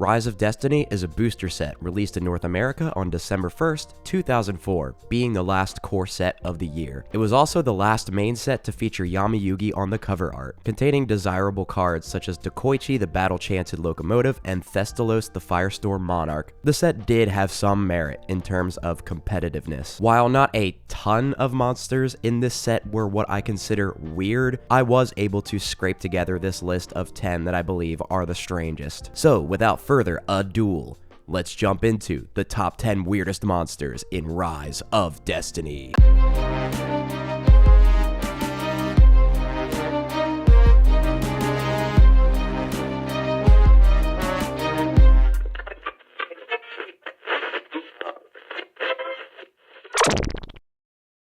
Rise of Destiny is a booster set released in North America on December 1st, 2004, being the last core set of the year. It was also the last main set to feature Yami Yugi on the cover art, containing desirable cards such as Dekoichi the Battlechanted Locomotive and Thestalos the Firestorm Monarch. The set did have some merit in terms of competitiveness. While not a ton of monsters in this set were what I consider weird, I was able to scrape together this list of 10 that I believe are the strangest. So without further ado, let's jump into the top 10 weirdest monsters in Rise of Destiny.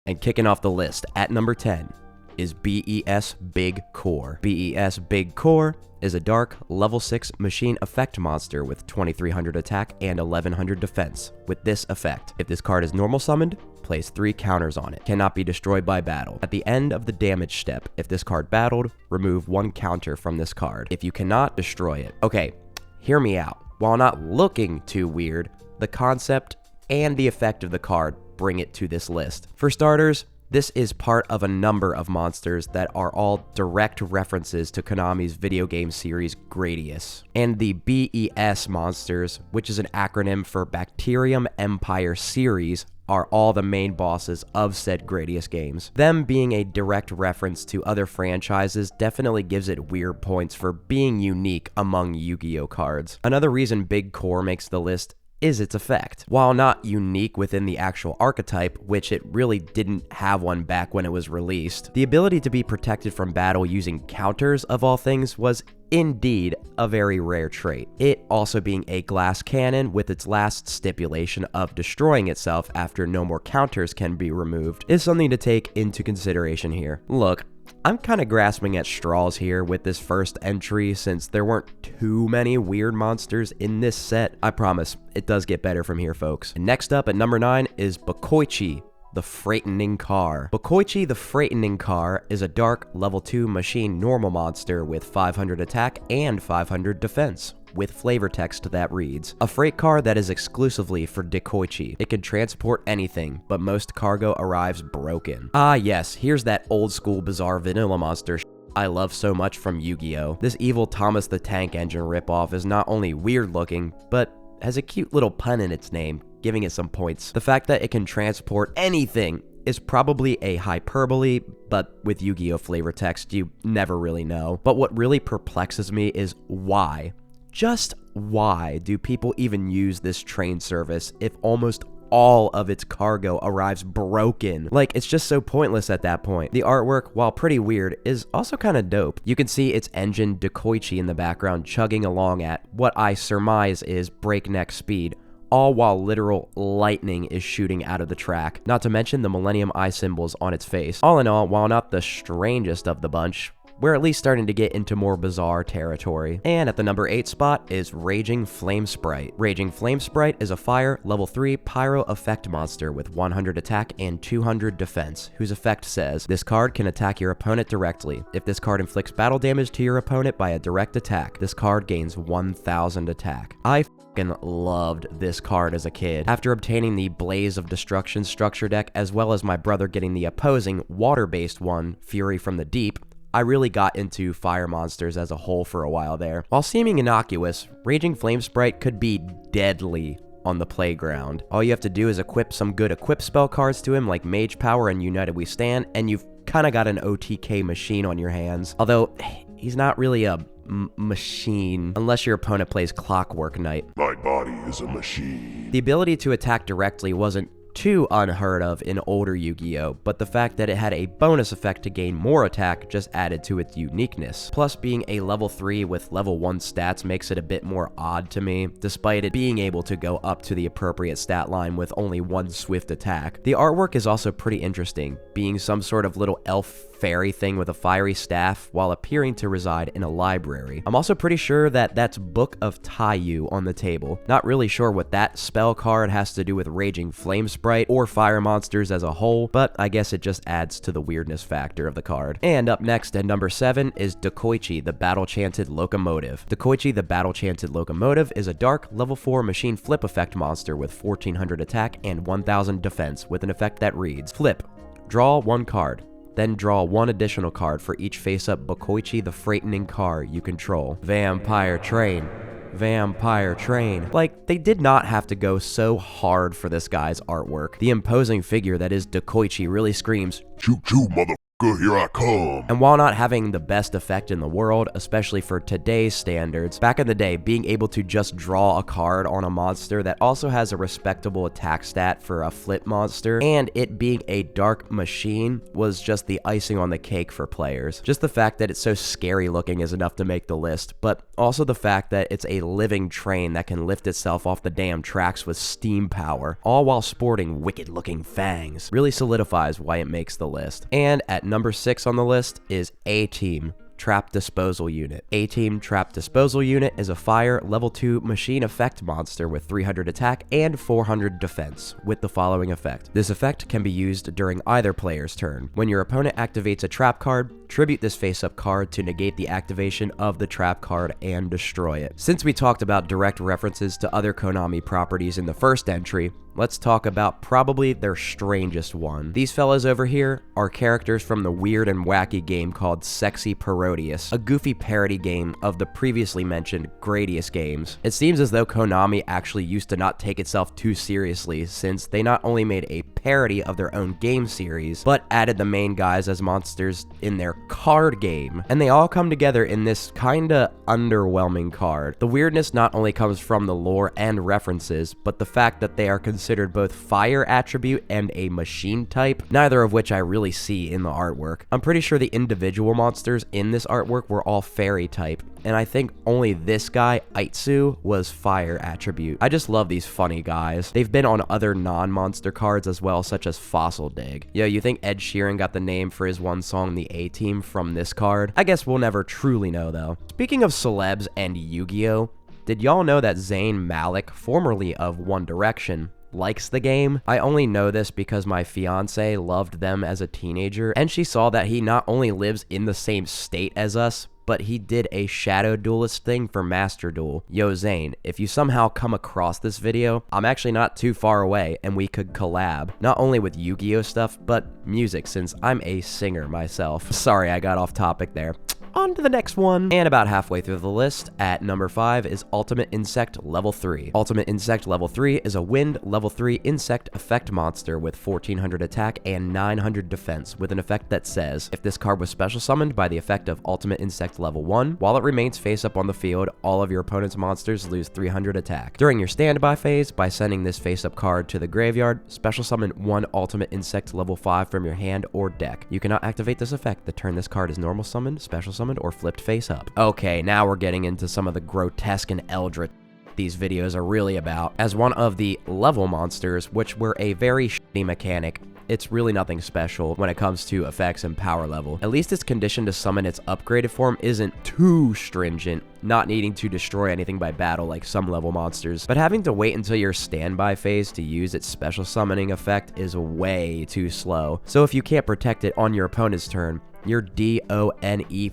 And kicking off the list at number 10 is B.E.S. Big Core. B.E.S. Big Core is a dark, level 6 machine effect monster with 2300 attack and 1100 defense. With this effect, if this card is normal summoned, place 3 counters on it. Cannot be destroyed by battle. At the end of the damage step, if this card battled, remove 1 counter from this card. If you cannot, destroy it. Okay, hear me out. While not looking too weird, the concept and the effect of the card bring it to this list. For starters, this is part of a number of monsters that are all direct references to Konami's video game series Gradius. And the B.E.S. monsters, which is an acronym for Bacterium Empire Series, are all the main bosses of said Gradius games. Them being a direct reference to other franchises definitely gives it weird points for being unique among Yu-Gi-Oh cards. Another reason Big Core makes the list is its effect. While not unique within the actual archetype, which it really didn't have one back when it was released, the ability to be protected from battle using counters of all things was indeed a very rare trait. It also being a glass cannon with its last stipulation of destroying itself after no more counters can be removed is something to take into consideration here. Look, I'm kind of grasping at straws here with this first entry since there weren't too many weird monsters in this set. I promise, it does get better from here, folks. And next up at number 9 is Bokoichi the Freightening Car. Bokoichi the Freightening Car is a dark level 2 machine normal monster with 500 attack and 500 defense, with flavor text that reads, a freight car that is exclusively for Dekoichi. It can transport anything, but most cargo arrives broken. Ah yes, here's that old school bizarre vanilla monster I love so much from Yu-Gi-Oh! This evil Thomas the Tank Engine ripoff is not only weird looking, but has a cute little pun in its name, giving it some points. The fact that it can transport anything is probably a hyperbole, but with Yu-Gi-Oh! Flavor text, you never really know. But what really perplexes me is why? Just why do people even use this train service if almost all of its cargo arrives broken? Like, it's just so pointless at that point. The artwork, while pretty weird, is also kind of dope. You can see its engine Dekoichi in the background chugging along at what I surmise is breakneck speed, all while literal lightning is shooting out of the track, not to mention the Millennium Eye symbols on its face. All in all, while not the strangest of the bunch, we're at least starting to get into more bizarre territory. And at the number 8 spot is Raging Flame Sprite. Raging Flame Sprite is a fire, level 3 pyro effect monster with 100 attack and 200 defense, whose effect says, this card can attack your opponent directly. If this card inflicts battle damage to your opponent by a direct attack, this card gains 1000 attack. I f***ing loved this card as a kid. After obtaining the Blaze of Destruction structure deck, as well as my brother getting the opposing water-based one, Fury from the Deep, I really got into fire monsters as a whole for a while there. While seeming innocuous, Raging Flame Sprite could be deadly on the playground. All you have to do is equip some good equip spell cards to him like Mage Power and United We Stand, and you've kind of got an OTK machine on your hands. Although, he's not really a machine unless your opponent plays Clockwork Knight. My body is a machine. The ability to attack directly wasn't too unheard of in older Yu-Gi-Oh, but the fact that it had a bonus effect to gain more attack just added to its uniqueness. Plus, being a level 3 with level 1 stats makes it a bit more odd to me, despite it being able to go up to the appropriate stat line with only 1 swift attack. The artwork is also pretty interesting, being some sort of little elf fairy thing with a fiery staff while appearing to reside in a library. I'm also pretty sure that that's Book of Taiyu on the table. Not really sure what that spell card has to do with Raging Flame Sprite, Sprite or fire monsters as a whole, but I guess it just adds to the weirdness factor of the card. And up next at number 7 is Dekoichi the Battlechanted Locomotive. Dekoichi the Battlechanted Locomotive is a dark level 4 machine flip effect monster with 1400 attack and 1000 defense with an effect that reads, flip, draw 1 card. Then draw 1 additional card for each face-up Bokoichi the Freightening card you control. Vampire Train. Vampire Train. Like, they did not have to go so hard for this guy's artwork. The imposing figure that is Dekoichi really screams, Choo choo, motherfucker, here I come. And while not having the best effect in the world, especially for today's standards, back in the day, being able to just draw a card on a monster that also has a respectable attack stat for a flip monster, and it being a dark machine was just the icing on the cake for players. Just the fact that it's so scary looking is enough to make the list, but also the fact that it's a living train that can lift itself off the damn tracks with steam power, all while sporting wicked looking fangs, really solidifies why it makes the list. And at number 6 on the list is A-Team Trap Disposal Unit. A-Team Trap Disposal Unit is a fire level 2 machine effect monster with 300 attack and 400 defense with the following effect. This effect can be used during either player's turn. When your opponent activates a trap card, tribute this face-up card to negate the activation of the trap card and destroy it. Since we talked about direct references to other Konami properties in the first entry, let's talk about probably their strangest one. These fellas over here are characters from the weird and wacky game called Sexy Parodius, a goofy parody game of the previously mentioned Gradius games. It seems as though Konami actually used to not take itself too seriously, since they not only made a parody of their own game series, but added the main guys as monsters in their card game. And they all come together in this kinda underwhelming card. The weirdness not only comes from the lore and references, but the fact that they are considered both fire attribute and a machine type, neither of which I really see in the artwork. I'm pretty sure the individual monsters in this artwork were all fairy type, and I think only this guy, Aitsu, was fire attribute. I just love these funny guys. They've been on other non-monster cards as well, such as Fossil Dig. Yo, you think Ed Sheeran got the name for his one song, The A-Team, from this card? I guess we'll never truly know, though. Speaking of celebs and Yu-Gi-Oh!, did y'all know that Zayn Malik, formerly of One Direction, likes the game? I only know this because my fiance loved them as a teenager, and she saw that he not only lives in the same state as us, but he did a Shadow Duelist thing for Master Duel. Yo, Zane, if you somehow come across this video, I'm actually not too far away, and we could collab. Not only with Yu-Gi-Oh! Stuff, but music, since I'm a singer myself. Sorry, I got off topic there. On to the next one. And about halfway through the list, at number 5 is Ultimate Insect Level 3. Ultimate Insect Level 3 is a wind level 3 insect effect monster with 1400 attack and 900 defense with an effect that says, if this card was special summoned by the effect of Ultimate Insect Level 1, while it remains face up on the field, all of your opponent's monsters lose 300 attack. During your standby phase, by sending this face up card to the graveyard, special summon 1 Ultimate Insect Level 5 from your hand or deck. You cannot activate this effect the turn this card is normal summoned, special summoned, or flipped face up. Okay, now we're getting into some of the grotesque and eldritch these videos are really about. As one of the level monsters, which were a very shitty mechanic, it's really nothing special when it comes to effects and power level. At least its condition to summon its upgraded form isn't too stringent, not needing to destroy anything by battle like some level monsters, but having to wait until your standby phase to use its special summoning effect is way too slow. So if you can't protect it on your opponent's turn, you're DONE.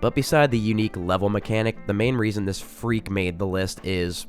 But beside the unique level mechanic, the main reason this freak made the list is,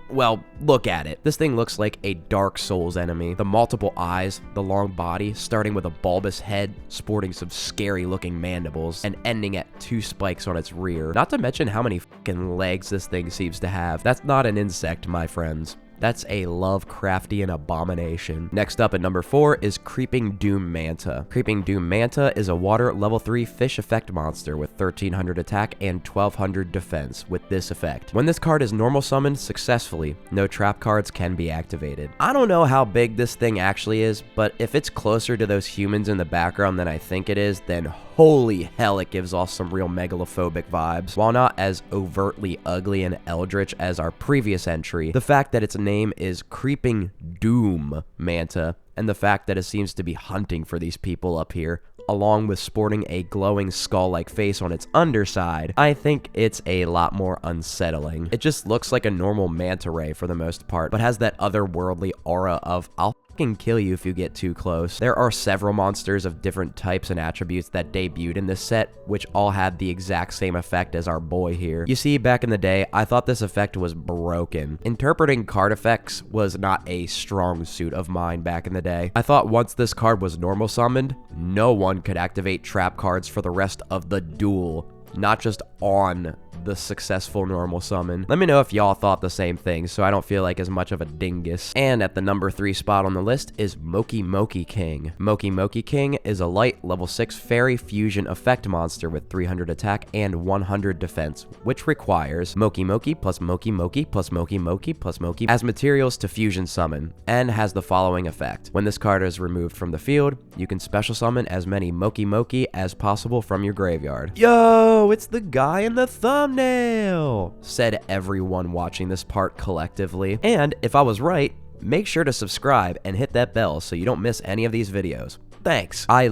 well, look at it. This thing looks like a Dark Souls enemy. The multiple eyes, the long body, starting with a bulbous head, sporting some scary looking mandibles, and ending at 2 spikes on its rear. Not to mention how many fucking legs this thing seems to have. That's not an insect, my friends. That's a Lovecraftian abomination. Next up at number 4 is Creeping Doom Manta. Creeping Doom Manta is a water level 3 fish effect monster with 1300 attack and 1200 defense with this effect. When this card is normal summoned successfully, no trap cards can be activated. I don't know how big this thing actually is, but if it's closer to those humans in the background than I think it is, then holy hell, it gives off some real megalophobic vibes. While not as overtly ugly and eldritch as our previous entry, the fact that its name is Creeping Doom Manta, and the fact that it seems to be hunting for these people up here, along with sporting a glowing skull-like face on its underside, I think it's a lot more unsettling. It just looks like a normal manta ray for the most part, but has that otherworldly aura of I'll can kill you if you get too close. There are several monsters of different types and attributes that debuted in this set, which all had the exact same effect as our boy here. You see, back in the day, I thought this effect was broken. Interpreting card effects was not a strong suit of mine back in the day. I thought once this card was normal summoned, no one could activate trap cards for the rest of the duel, not just on the successful normal summon. Let me know if y'all thought the same thing so I don't feel like as much of a dingus. And at the number 3 spot on the list is Mokey King. Mokey King is a light level 6 fairy fusion effect monster with 300 attack and 100 defense, which requires Mokey plus Mokey plus Mokey plus Mokey as materials to fusion summon, and has the following effect. When this card is removed from the field, you can special summon as many Mokey as possible from your graveyard. Yo, it's the guy in the thumbnail, said everyone watching this part collectively. And if I was right, make sure to subscribe and hit that bell so you don't miss any of these videos. Thanks. I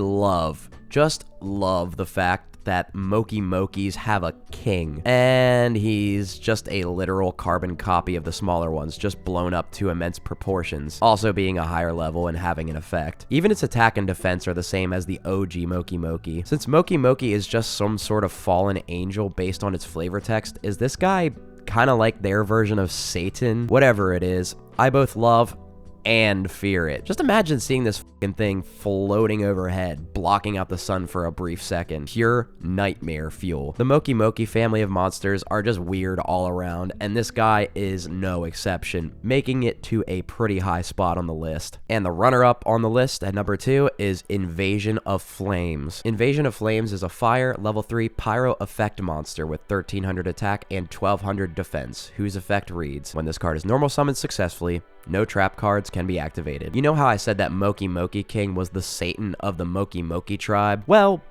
just love the fact that Mokeys have a king, and he's just a literal carbon copy of the smaller ones, just blown up to immense proportions, also being a higher level and having an effect. Even its attack and defense are the same as the OG Mokey. Since Mokey is just some sort of fallen angel based on its flavor text, is this guy kind of like their version of Satan? Whatever it is, I both love and fear it. Just imagine seeing this fucking thing floating overhead, blocking out the sun for a brief second. Pure nightmare fuel. The Mokey family of monsters are just weird all around, and this guy is no exception, making it to a pretty high spot on the list. And the runner-up on the list at number 2 is Invasion of Flames. Invasion of Flames is a fire level 3 pyro effect monster with 1300 attack and 1200 defense, whose effect reads: when this card is normal summoned successfully, no trap cards can be activated. You know how I said that Mokey King was the Satan of the Mokey tribe? Well,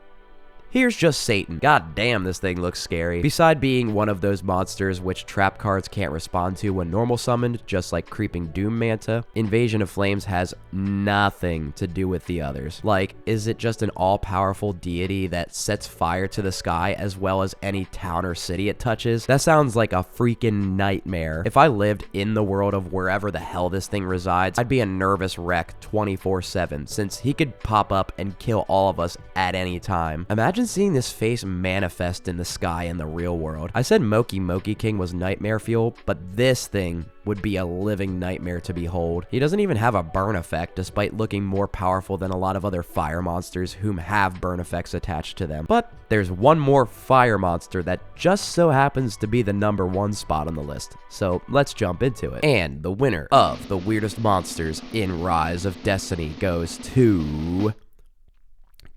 here's just Satan. God damn, this thing looks scary. Beside being one of those monsters which trap cards can't respond to when normal summoned, just like Creeping Doom Manta, Invasion of Flames has nothing to do with the others. Like, is it just an all-powerful deity that sets fire to the sky as well as any town or city it touches? That sounds like a freaking nightmare. If I lived in the world of wherever the hell this thing resides, I'd be a nervous wreck 24/7, since he could pop up and kill all of us at any time. Imagine seeing this face manifest in the sky in the real world. I said Mokey King was nightmare fuel, but this thing would be a living nightmare to behold. He doesn't even have a burn effect, despite looking more powerful than a lot of other fire monsters whom have burn effects attached to them. But there's one more fire monster that just so happens to be the number 1 spot on the list, so let's jump into it. And the winner of the weirdest monsters in Rise of Destiny goes to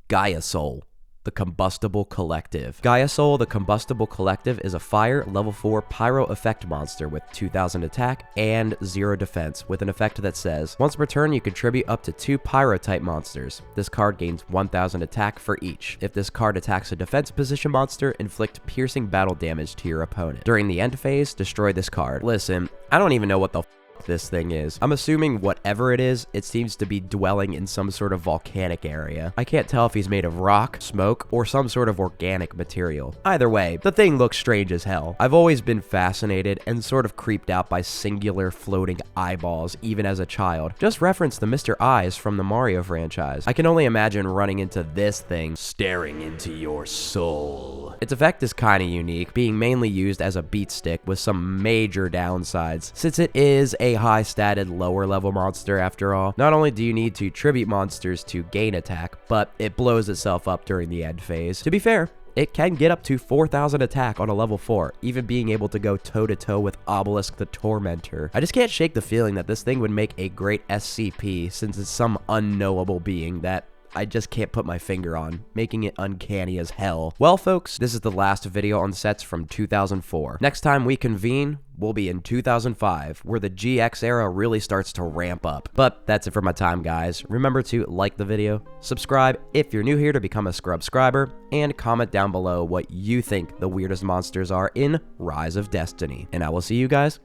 Gaia Soul, the Combustible Collective. Gaia Soul, the Combustible Collective, is a fire level 4 pyro effect monster with 2000 attack and 0 defense, with an effect that says, once per turn you contribute up to 2 pyro type monsters. This card gains 1000 attack for each. If this card attacks a defense position monster, inflict piercing battle damage to your opponent. During the end phase, destroy this card. Listen, I don't even know what the this thing is. I'm assuming whatever it is, it seems to be dwelling in some sort of volcanic area. I can't tell if he's made of rock, smoke, or some sort of organic material. Either way, the thing looks strange as hell. I've always been fascinated and sort of creeped out by singular floating eyeballs, even as a child. Just reference the Mr. Eyes from the Mario franchise. I can only imagine running into this thing staring into your soul. Its effect is kinda unique, being mainly used as a beat stick with some major downsides, since it is a high-statted lower-level monster after all. Not only do you need to tribute monsters to gain attack, but it blows itself up during the end phase. To be fair, it can get up to 4000 attack on a level 4, even being able to go toe-to-toe with Obelisk the Tormentor. I just can't shake the feeling that this thing would make a great SCP, since it's some unknowable being that I just can't put my finger on, making it uncanny as hell. Well, folks, this is the last video on sets from 2004. Next time we convene, we'll be in 2005, where the GX era really starts to ramp up. But that's it for my time, guys. Remember to like the video, subscribe if you're new here to become a scrubscriber, and comment down below what you think the weirdest monsters are in Rise of Destiny. And I will see you guys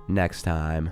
next time.